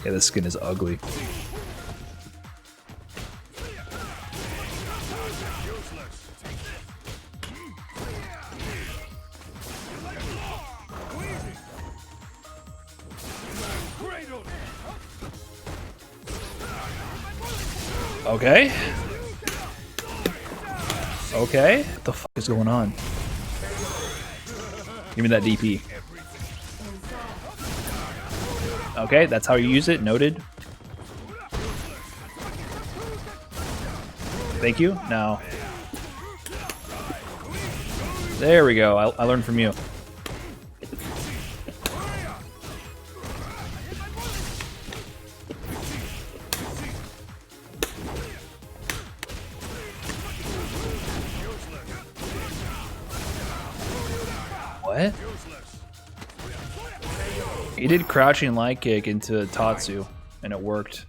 Yeah, this skin is ugly. Okay. Okay. What the fuck is going on? Give me that DP. Okay, that's how you use it. Noted. Thank you. Now. There we go. I learned from you. What? He did crouching light kick into Tatsu, and it worked.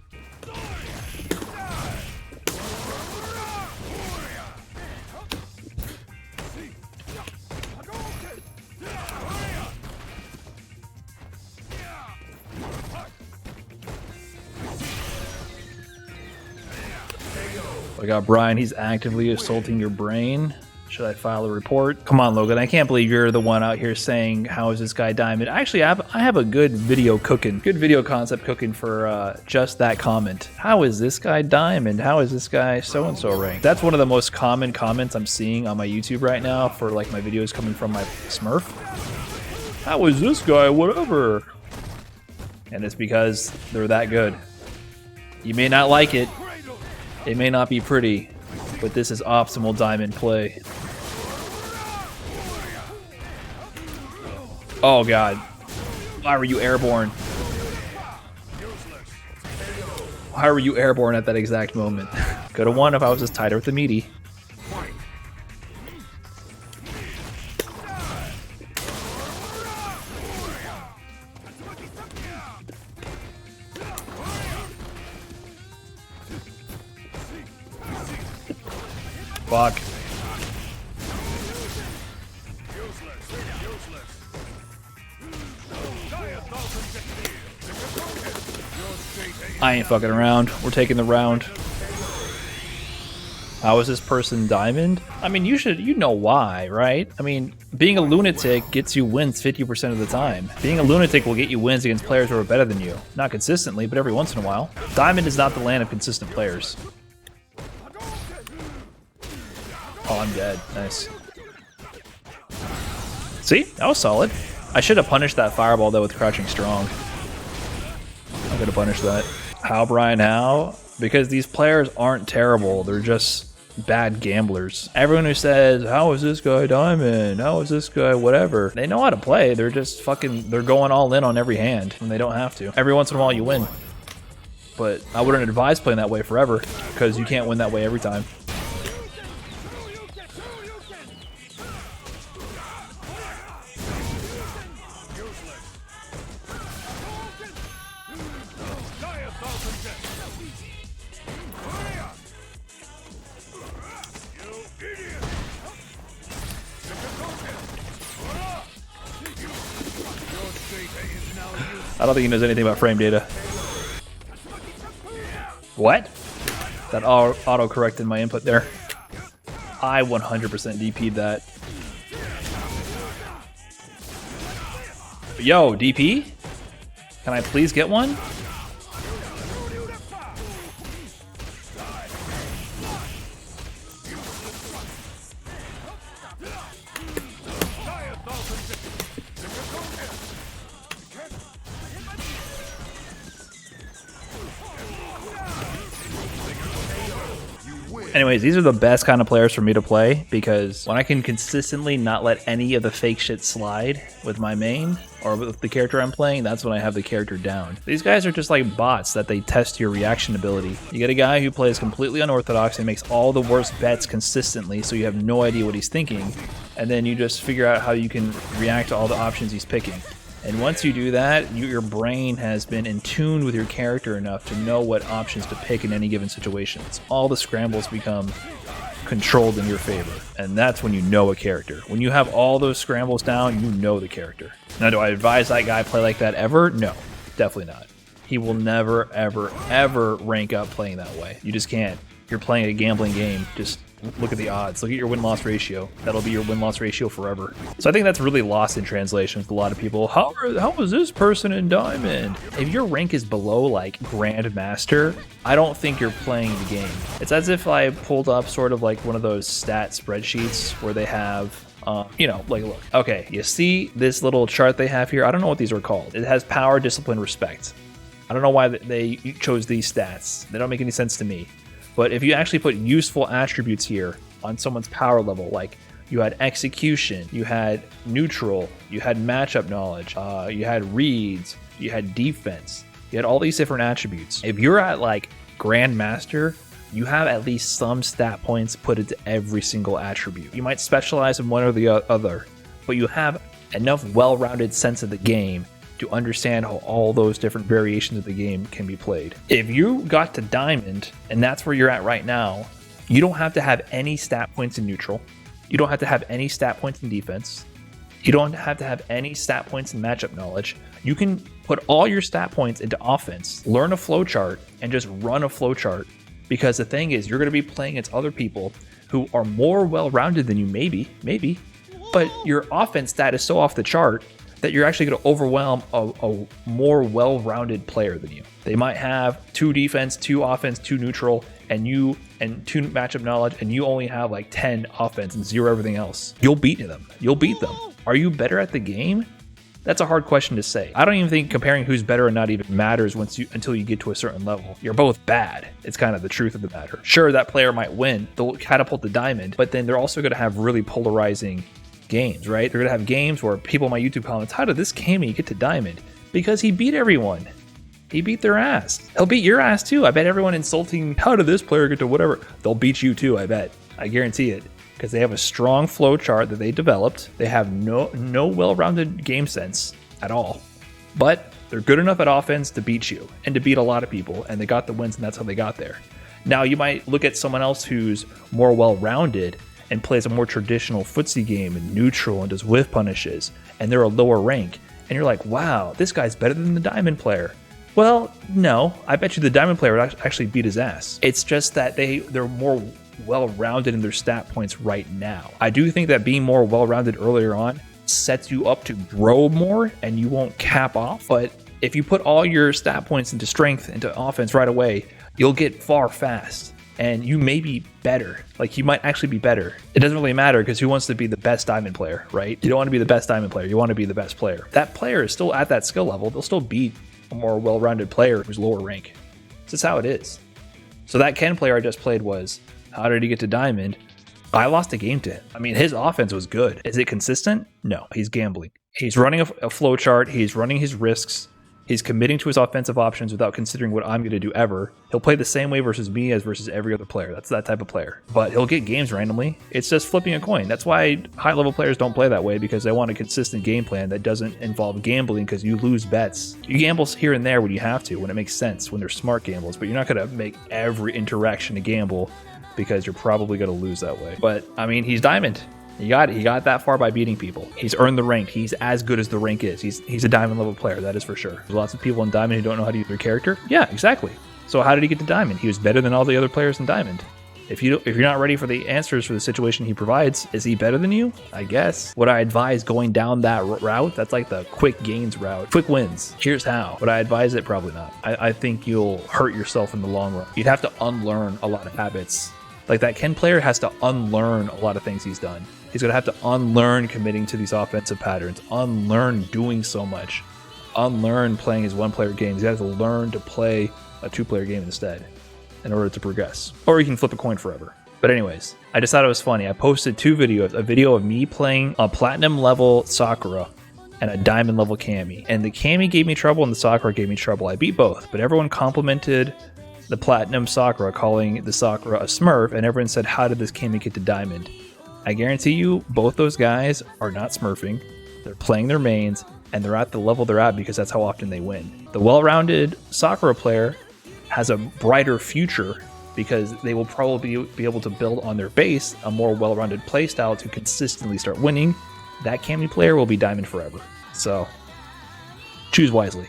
I got Brian, he's actively assaulting your brain. Should I file a report? Come on, Logan, I can't believe you're the one out here saying, how is this guy diamond? Actually, I have a good video cooking, good video concept cooking for just that comment. How is this guy diamond? How is this guy so-and-so ranked? That's one of the most common comments I'm seeing on my YouTube right now for like my videos coming from my Smurf. How is this guy whatever? And it's because they're that good. You may not like it. It may not be pretty, but this is optimal diamond play. Oh god. Why were you airborne? Why were you airborne at that exact moment? Could have won if I was just tighter with the meaty. Fuck. I ain't fucking around. We're taking the round. How is this person diamond? I mean, you know why, right? I mean, being a lunatic gets you wins 50% of the time. Being a lunatic will get you wins against players who are better than you. Not consistently, but every once in a while. Diamond is not the land of consistent players. Oh, I'm dead. Nice. See? That was solid. I should have punished that fireball, though, with crouching strong. I'm going to punish that. How, Brian, how? Because these players aren't terrible. They're just bad gamblers. Everyone who says, how is this guy diamond? How is this guy whatever? They know how to play. They're just fucking, they're going all in on every hand, and they don't have to. Every once in a while, you win. But I wouldn't advise playing that way forever, because you can't win that way every time. I don't think he knows anything about frame data. What? That auto-corrected my input there. I 100% DP'd that. Yo, DP? Can I please get one? Anyways, these are the best kind of players for me to play because when I can consistently not let any of the fake shit slide with my main or with the character I'm playing, that's when I have the character down. These guys are just like bots that they test your reaction ability. You get a guy who plays completely unorthodox and makes all the worst bets consistently, so you have no idea what he's thinking, and then you just figure out how you can react to all the options he's picking. And once you do that, your brain has been in tune with your character enough to know what options to pick in any given situation. All the scrambles become controlled in your favor. And that's when you know a character. When you have all those scrambles down, you know the character. Now, do I advise that guy play like that ever? No, definitely not. he will never, ever, ever rank up playing that way. You just can't. You're playing a gambling game. Just look at the odds. Look at your win-loss ratio. That'll be your win-loss ratio forever. So I think that's really lost in translation with a lot of people. How is this person in Diamond? If your rank is below like Grandmaster, I don't think you're playing the game. It's as if I pulled up sort of like one of those stat spreadsheets where they have you know, like, look, okay, you see this little chart they have here? I don't know what these are called. It has power, discipline, respect. I don't know why they chose these stats. They don't make any sense to me. But if you actually put useful attributes here on someone's power level, like you had execution, you had neutral, you had matchup knowledge, you had reads, you had defense, you had all these different attributes. If you're at like Grandmaster, you have at least some stat points put into every single attribute. You might specialize in one or the other, but you have enough well-rounded sense of the game to understand how all those different variations of the game can be played. If you got to Diamond, and that's where you're at right now, you don't have to have any stat points in neutral. You don't have to have any stat points in defense. You don't have to have any stat points in matchup knowledge. You can put all your stat points into offense, learn a flowchart, and just run a flowchart. Because the thing is, you're going to be playing against other people who are more well-rounded than you, maybe, but your offense stat is so off the chart that you're actually going to overwhelm a more well-rounded player than you. They might have 2 defense, 2 offense, 2 neutral, and 2 matchup knowledge, and you only have like 10 offense and 0 everything else. You'll beat them. You'll beat them. Are you better at the game? That's a hard question to say. I don't even think comparing who's better or not even matters until you get to a certain level. You're both bad. It's kind of the truth of the matter. Sure, that player might win. They'll catapult to Diamond, but then they're also going to have really polarizing games, right? They're going to have games where people in my YouTube comments, how did this Cammy get to Diamond? Because he beat everyone. He beat their ass. He'll beat your ass too. I bet everyone insulting, how did this player get to whatever? They'll beat you too, I bet. I guarantee it. Because they have a strong flow chart that they developed. They have no well-rounded game sense at all. But they're good enough at offense to beat you and to beat a lot of people. And they got the wins, and that's how they got there. Now, you might look at someone else who's more well-rounded and plays a more traditional footsie game and neutral and does whiff punishes, and they're a lower rank. And you're like, wow, this guy's better than the Diamond player. Well, no, I bet you the Diamond player would actually beat his ass. It's just that they're more well-rounded in their stat points right now. I do think that being more well-rounded earlier on sets you up to grow more and you won't cap off. But if you put all your stat points into strength, into offense right away, you'll get far fast and you may be better. Like, you might actually be better. It doesn't really matter because who wants to be the best Diamond player, right? You don't want to be the best Diamond player. You want to be the best player. That player is still at that skill level. They'll still beat a more well-rounded player who's lower rank. This is how it is. So that Ken player I just played was, how did he get to Diamond? I lost a game to him. I mean, his offense was good. Is it consistent? No, he's gambling. He's running a flow chart. He's running his risks. He's committing to his offensive options without considering what I'm going to do ever. He'll play the same way versus me as versus every other player. That's that type of player. But he'll get games randomly. It's just flipping a coin. That's why high-level players don't play that way, because they want a consistent game plan that doesn't involve gambling, because you lose bets. You gamble here and there when you have to, when it makes sense, when they're smart gambles, but you're not going to make every interaction a gamble, because you're probably going to lose that way. But, I mean, he's Diamond. He got that far by beating people. He's earned the rank. He's as good as the rank is. He's a Diamond level player, that is for sure. There's lots of people in Diamond who don't know how to use their character. Yeah, exactly. So how did he get to Diamond? He was better than all the other players in Diamond. If you're not ready for the answers for the situation he provides, is he better than you? I guess. Would I advise going down that route? That's like the quick gains route. Quick wins. Here's how. Would I advise it? Probably not. I think you'll hurt yourself in the long run. You'd have to unlearn a lot of habits. Like, that Ken player has to unlearn a lot of things he's done. He's going to have to unlearn committing to these offensive patterns, unlearn doing so much, unlearn playing his one-player games. He has to learn to play a two-player game instead in order to progress. Or you can flip a coin forever. But anyways, I just thought it was funny. I posted 2 videos, a video of me playing a platinum level Sakura and a diamond level Cammy. And the Cammy gave me trouble and the Sakura gave me trouble. I beat both, but everyone complimented the platinum Sakura, calling the Sakura a smurf, and everyone said, how did this Cammy get to diamond? I guarantee you, both those guys are not smurfing. They're playing their mains, and they're at the level they're at because that's how often they win. The well-rounded Sakura player has a brighter future because they will probably be able to build on their base a more well-rounded playstyle to consistently start winning. That Cammy player will be diamond forever. So, choose wisely.